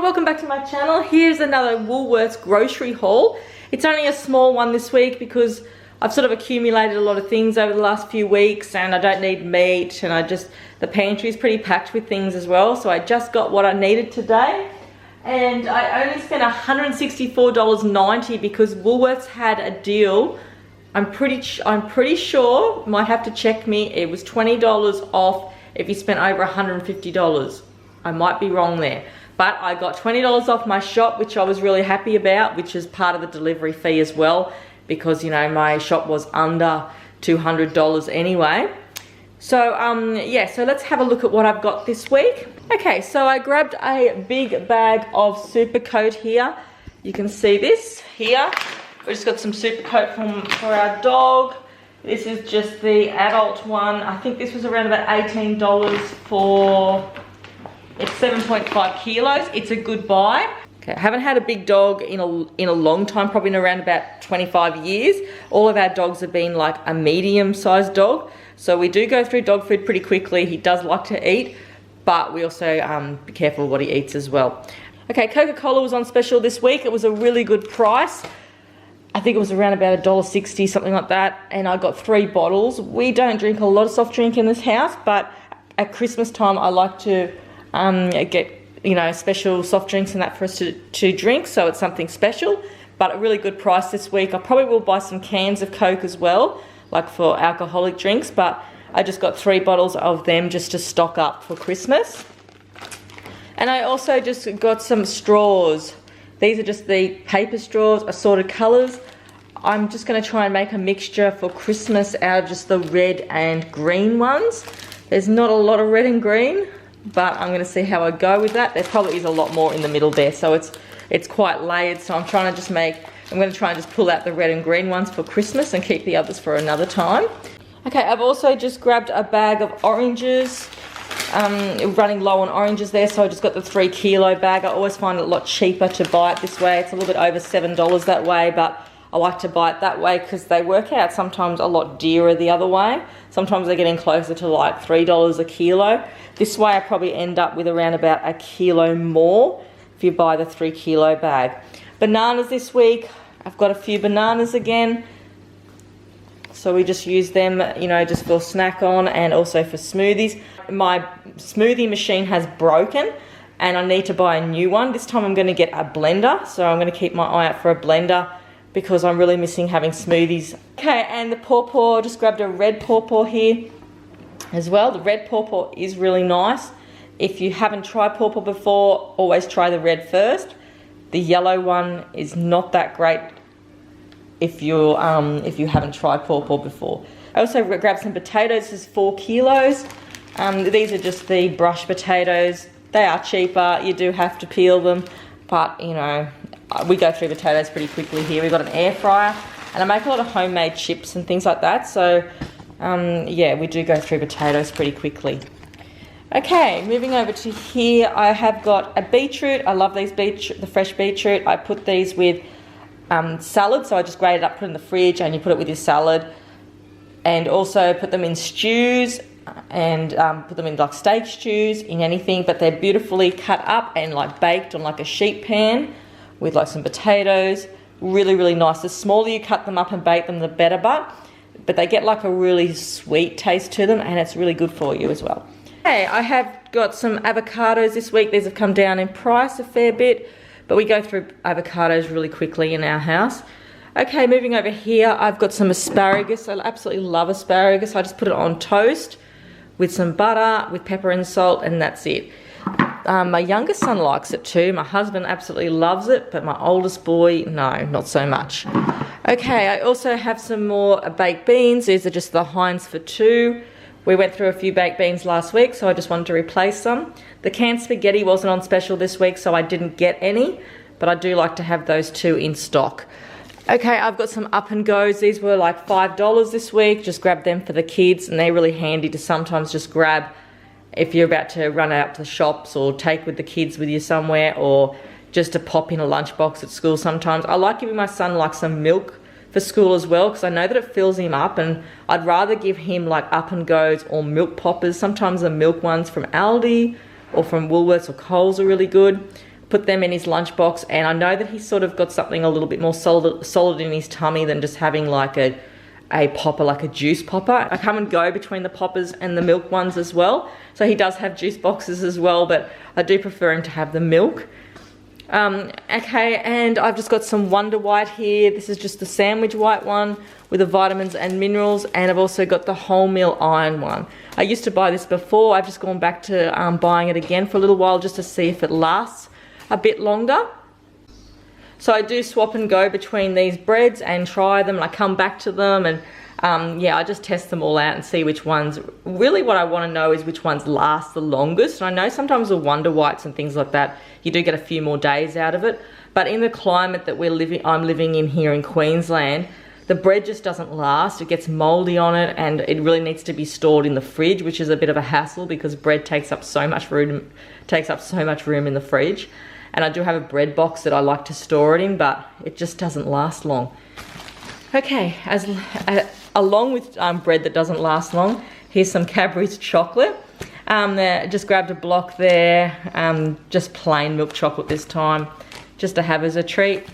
welcome back to my channel. Here's another Woolworths Grocery Haul. It's only a small one this week because I've sort of accumulated a lot of things over the last few weeks and I don't need meat, and the pantry is pretty packed with things as well, so I just got what I needed today. And I only spent $164.90 because Woolworths had a deal. I'm pretty sure, might have to check me, it was $20 off if you spent over $150. I might be wrong there. But I got $20 off my shop, which I was really happy about, which is part of the delivery fee as well, because, you know, my shop was under $200 anyway. So, yeah, so let's have a look at what I've got this week. Okay, so I grabbed a big bag of Super Coat here. You can see this here. We just got some Super Coat for our dog. This is just the adult one. I think this was around about $18 for... It's 7.5 kilos. It's a good buy. Okay, I haven't had a big dog in a long time, probably in around about 25 years. All of our dogs have been like a medium-sized dog. So we do go through dog food pretty quickly. He does like to eat, but we also be careful what he eats as well. Okay, Coca-Cola was on special this week. It was a really good price. I think it was around about $1.60, something like that. And I got 3 bottles. We don't drink a lot of soft drink in this house, but at Christmas time, I like to get, you know, special soft drinks and that for us to drink, so it's something special. But a really good price this week. I probably will buy some cans of Coke as well, like for alcoholic drinks, but I just got 3 bottles of them just to stock up for Christmas. And I also just got some straws. These are just the paper straws, assorted colours. I'm just going to try and make a mixture for Christmas out of just the red and green ones. There's not a lot of red and green, but I'm going to see how I go with that. There probably is a lot more in the middle there, so it's quite layered. So I'm going to try and just pull out the red and green ones for Christmas and keep the others for another time. Okay, I've also just grabbed a bag of oranges. Running low on oranges there, so I just got the 3 kilo bag. I always find it a lot cheaper to buy it this way. It's a little bit over $7 that way, but I like to buy it that way because they work out sometimes a lot dearer the other way. Sometimes they're getting closer to like $3 a kilo. This way I probably end up with around about a kilo more if you buy the 3 kilo bag. Bananas this week. I've got a few bananas again. So we just use them, you know, just for snack on and also for smoothies. My smoothie machine has broken and I need to buy a new one. This time I'm going to get a blender. So I'm going to keep my eye out for a blender because I'm really missing having smoothies. Okay, and the pawpaw, just grabbed a red pawpaw here as well. The red pawpaw is really nice. If you haven't tried pawpaw before, always try the red first. The yellow one is not that great if you haven't tried pawpaw before. I also grabbed some potatoes. This is 4 kilos. These are just the brush potatoes. They are cheaper. You do have to peel them, but you know, we go through potatoes pretty quickly here. We've got an air fryer and I make a lot of homemade chips and things like that, so yeah, we do go through potatoes pretty quickly. Okay, moving over to here, I have got a beetroot. I love these the fresh beetroot. I put these with salad, so I just grate it up, put it in the fridge, and you put it with your salad. And also put them in stews and put them in like steak stews, in anything, but they're beautifully cut up and like baked on like a sheet pan with like some potatoes. Really, really nice. The smaller you cut them up and bake them, the better, but they get like a really sweet taste to them and it's really good for you as well. Okay, I have got some avocados this week. These have come down in price a fair bit, but we go through avocados really quickly in our house. Okay, moving over here, I've got some asparagus. I absolutely love asparagus. I just put it on toast with some butter, with pepper and salt, and that's it. My youngest son likes it too. My husband absolutely loves it, but my oldest boy, no, not so much. Okay, I also have some more baked beans. These are just the Heinz for 2. We went through a few baked beans last week, so I just wanted to replace some. The canned spaghetti wasn't on special this week, so I didn't get any, but I do like to have those 2 in stock. Okay, I've got some up and goes. These were like $5 this week. Just grab them for the kids, and they're really handy to sometimes just grab if you're about to run out to the shops or take with the kids with you somewhere, or just to pop in a lunchbox at school sometimes. I like giving my son like some milk for school as well, because I know that it fills him up, and I'd rather give him like up and goes or milk poppers. Sometimes the milk ones from Aldi or from Woolworths or Coles are really good. put them in his lunchbox, and I know that he's sort of got something a little bit more solid in his tummy than just having like a popper, like a juice popper. I come and go between the poppers and the milk ones as well. So he does have juice boxes as well, but I do prefer him to have the milk. Okay, and I've just got some Wonder White here. This is just the sandwich white one with the vitamins and minerals, and I've also got the wholemeal iron one. I used to buy this before. I've just gone back to buying it again for a little while just to see if it lasts a bit longer. So I do swap and go between these breads and try them, and I come back to them, and yeah, I just test them all out and see which ones. Really what I want to know is which ones last the longest. And I know sometimes the Wonder Whites and things like that, you do get a few more days out of it. But in the climate that I'm living in here in Queensland, the bread just doesn't last. It gets moldy on it, and it really needs to be stored in the fridge, which is a bit of a hassle because bread takes up so much room in the fridge. And I do have a bread box that I like to store it in, but it just doesn't last long. Okay, along with bread that doesn't last long, here's some Cadbury's chocolate. Just grabbed a block there, just plain milk chocolate this time, just to have as a treat.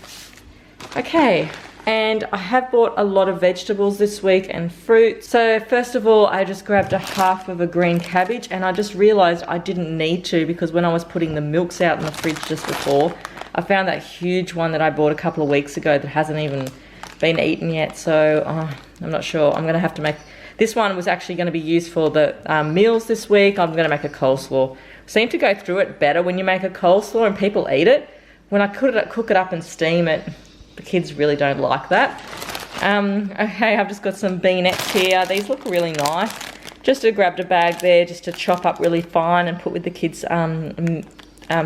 Okay, and I have bought a lot of vegetables this week and fruit. So first of all, I just grabbed a half of a green cabbage, and I just realized I didn't need to, because when I was putting the milks out in the fridge just before, I found that huge one that I bought a couple of weeks ago that hasn't even been eaten yet. So I'm not sure. I'm gonna have to make, this one was actually going to be used for the meals this week. I'm going to make a coleslaw. Seem to go through it better when you make a coleslaw and people eat it. When I cook it up and steam it, the kids really don't like that. Okay, I've just got some beanettes here. These look really nice. Just grabbed a bag there just to chop up really fine and put with the kids'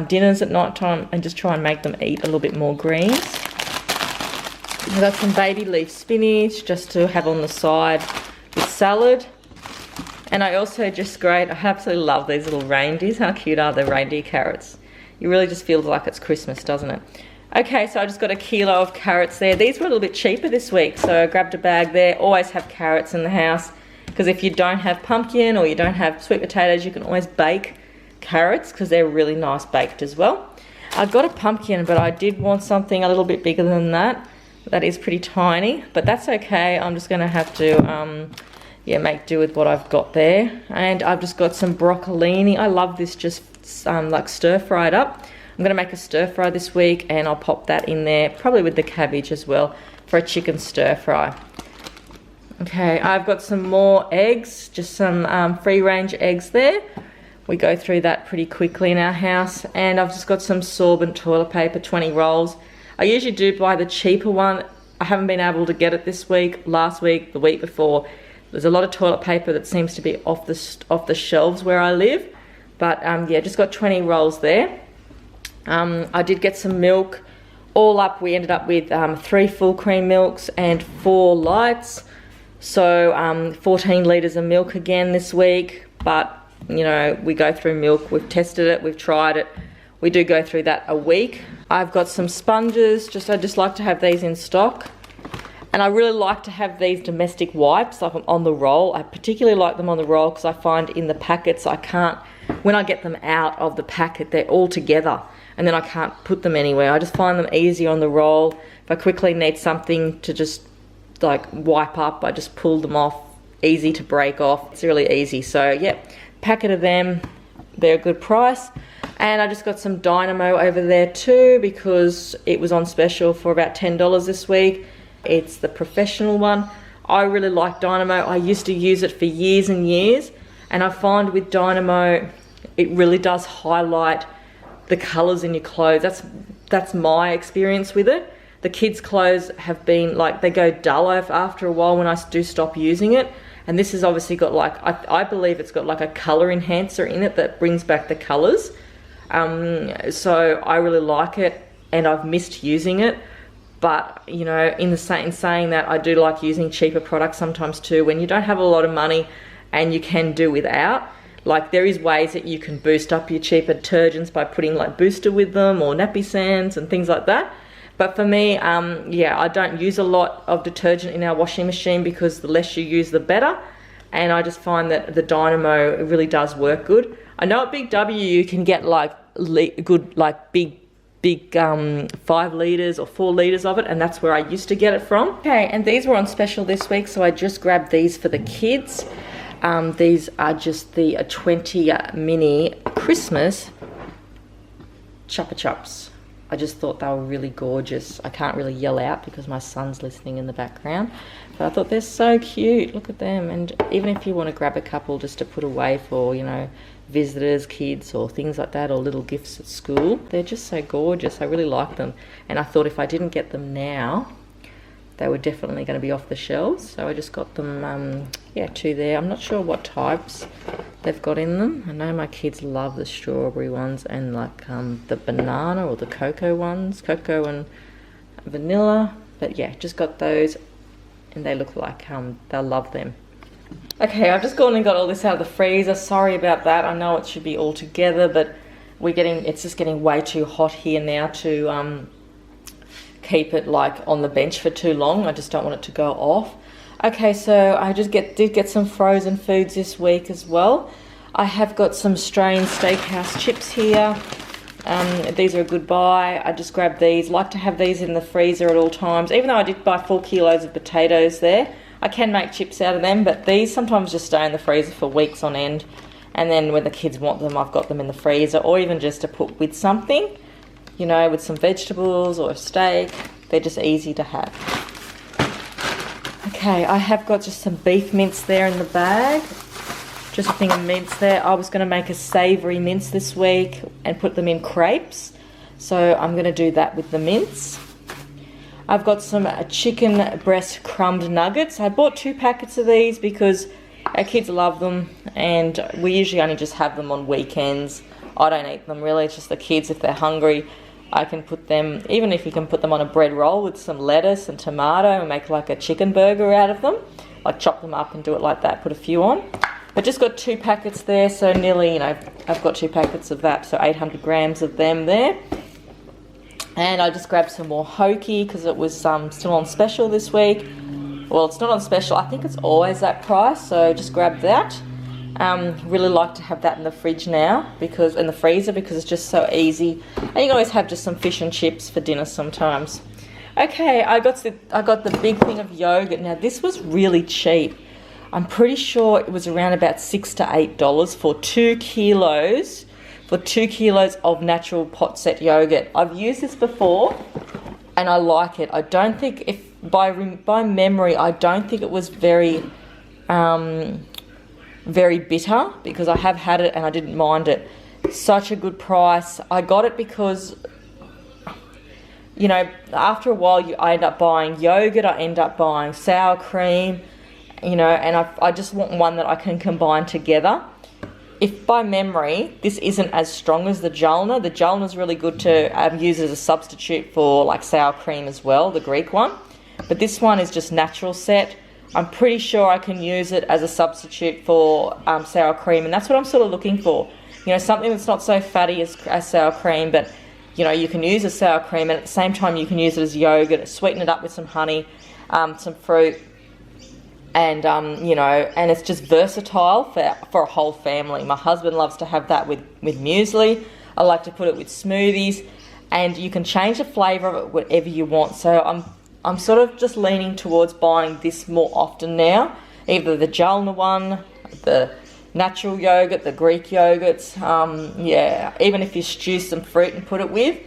dinners at night time, and just try and make them eat a little bit more greens. I've got some baby leaf spinach just to have on the side with salad. And I also just I absolutely love these little reindeers. How cute are the reindeer carrots? It really just feels like it's Christmas, doesn't it? Okay, so I just got a kilo of carrots there. These were a little bit cheaper this week, so I grabbed a bag there. Always have carrots in the house, because if you don't have pumpkin or you don't have sweet potatoes, you can always bake carrots, because they're really nice baked as well. I got a pumpkin, but I did want something a little bit bigger than that. That is pretty tiny, but that's okay. I'm just going to have to yeah, make do with what I've got there. And I've just got some broccolini. I love this just like stir fried up. I'm going to make a stir fry this week, and I'll pop that in there, probably with the cabbage as well, for a chicken stir fry. Okay, I've got some more eggs, just some free range eggs there. We go through that pretty quickly in our house. And I've just got some sorbent toilet paper, 20 rolls. I usually do buy the cheaper one. I haven't been able to get it this week, last week, the week before. There's a lot of toilet paper that seems to be off the shelves where I live. But yeah, just got 20 rolls there. I did get some milk. All up, we ended up with 3 full cream milks and 4 lights. So 14 litres of milk again this week. But, you know, we go through milk. We've tested it. We've tried it. We do go through that a week. I've got some sponges. I just like to have these in stock. And I really like to have these domestic wipes like on the roll. I particularly like them on the roll because I find in the packets I can't, when I get them out of the packet, they're all together. And then I can't put them anywhere. I just find them easy on the roll. If I quickly need something to just like wipe up, I just pull them off. Easy to break off. It's really easy. So yeah, packet of them. They're a good price. And I just got some Dynamo over there too, because it was on special for about $10 this week. It's the professional one. I really like Dynamo. I used to use it for years and years. And I find with Dynamo, it really does highlight the colours in your clothes. That's my experience with it. The kids' clothes have been like, they go dull after a while when I do stop using it. And this has obviously got like, I believe it's got like a colour enhancer in it that brings back the colours. So I really like it, and I've missed using it. But, you know, in saying that, I do like using cheaper products sometimes too. When you don't have a lot of money and you can do without, like there is ways that you can boost up your cheaper detergents by putting like booster with them or nappy sands and things like that. But for me, yeah, I don't use a lot of detergent in our washing machine because the less you use, the better. And I just find that the Dynamo really does work good. I know at Big W you can get like good, like big big 5 litres or 4 litres of it, and that's where I used to get it from. Okay, and these were on special this week, so I just grabbed these for the kids. These are just the 20 mini Christmas Chupa Chups. I just thought they were really gorgeous. I can't really yell out because my son's listening in the background, but I thought they're so cute. Look at them. And even if you want to grab a couple just to put away for, you know, visitors, kids or things like that, or little gifts at school, they're just so gorgeous. I really like them, and I thought if I didn't get them now, they were definitely going to be off the shelves, so I just got them. Yeah, 2 there. I'm not sure what types they've got in them. I know my kids love the strawberry ones and like the banana or the cocoa ones, cocoa and vanilla, but yeah, just got those, and they look like they'll love them. Okay, I've just gone and got all this out of the freezer. Sorry about that. I know it should be all together, but it's just getting way too hot here now to keep it like on the bench for too long. I just don't want it to go off. Okay, so I just did get some frozen foods this week as well. I have got some Australian Steakhouse chips here. These are a good buy. I just grabbed these. Like to have these in the freezer at all times. Even though I did buy 4 kilos of potatoes there, I can make chips out of them, but these sometimes just stay in the freezer for weeks on end. And then when the kids want them, I've got them in the freezer, or even just to put with something, you know, with some vegetables or a steak. They're just easy to have. Okay, I have got just some beef mince there in the bag. Just a thing of mince there. I was going to make a savoury mince this week and put them in crepes. So I'm going to do that with the mince. I've got some chicken breast crumbed nuggets. I bought 2 packets of these because our kids love them, and we usually only just have them on weekends. I don't eat them really, it's just the kids. If they're hungry, I can put them, even if you can put them on a bread roll with some lettuce and tomato and make like a chicken burger out of them. Like chop them up and do it like that, put a few on. But just got 2 packets there, so nearly, you know, I've got 2 packets of that, so 800 grams of them there. And I just grabbed some more hokey because it was still on special this week. Well, it's not on special. I think it's always that price, so just grab that. Really like to have that in the fridge now, in the freezer, because it's just so easy. And you can always have just some fish and chips for dinner sometimes. Okay, I got the big thing of yogurt. Now this was really cheap. I'm pretty sure it was around about $6 to $8 for 2 kilos. For 2 kilos of natural pot set yogurt. I've used this before and I like it. I don't think, if by memory, I don't think it was very bitter, because I have had it and I didn't mind it. Such a good price. I got it because, you know, after a while I end up buying yogurt, I end up buying sour cream, you know, and I just want one that I can combine together. If by memory, this isn't as strong as the Jalna. The Jalna is really good to use as a substitute for like sour cream as well, the Greek one. But this one is just natural set. I'm pretty sure I can use it as a substitute for sour cream, and that's what I'm sort of looking for. You know, something that's not so fatty as sour cream, but you know, you can use a sour cream, and at the same time you can use it as yogurt, sweeten it up with some honey, some fruit, and you know, and it's just versatile for a whole family. My husband loves to have that with muesli. I like to put it with smoothies, and you can change the flavour of it whatever you want. So I'm sort of just leaning towards buying this more often now, either the Jalna one, the natural yogurt, the Greek yogurts. Yeah, even if you stew some fruit and put it with,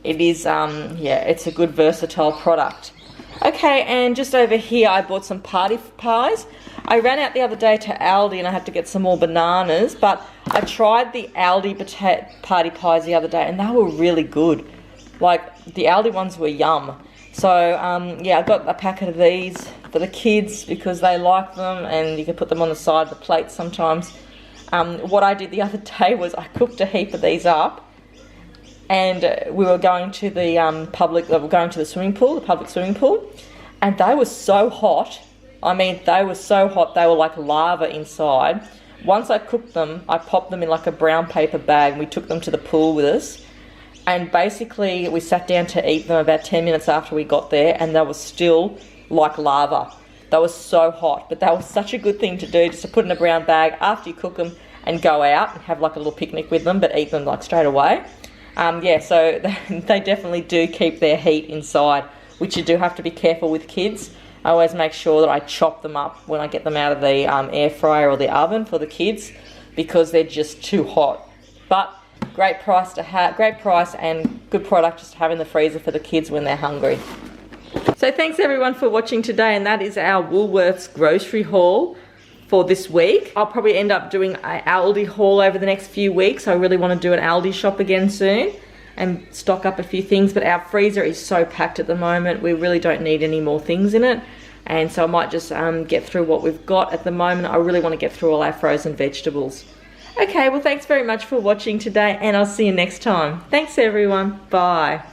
it is yeah, it's a good versatile product. Okay, and just over here I bought some party pies. I ran out the other day to Aldi and I had to get some more bananas, but I tried the Aldi party pies the other day and they were really good. Like, the Aldi ones were yum. So, yeah, I got a packet of these for the kids because they like them, and you can put them on the side of the plate sometimes. What I did the other day was I cooked a heap of these up, and we were going to the swimming pool, the public swimming pool, and they were so hot. I mean, they were so hot, they were like lava inside. Once I cooked them, I popped them in like a brown paper bag, and we took them to the pool with us. And basically, we sat down to eat them about 10 minutes after we got there, and they were still like lava. They were so hot, but that was such a good thing to do, just to put in a brown bag after you cook them and go out and have like a little picnic with them, but eat them like straight away. Yeah, so they definitely do keep their heat inside, which you do have to be careful with kids. I always make sure that I chop them up when I get them out of the air fryer or the oven for the kids, because they're just too hot. But great price to have, great price and good product just to have in the freezer for the kids when they're hungry. So thanks everyone for watching today, and that is our Woolworths grocery haul for this week. I'll probably end up doing an Aldi haul over the next few weeks. I really want to do an Aldi shop again soon and stock up a few things, but our freezer is so packed at the moment. We really don't need any more things in it, and so I might just get through what we've got at the moment. I really want to get through all our frozen vegetables. Okay, well thanks very much for watching today, and I'll see you next time. Thanks everyone. Bye.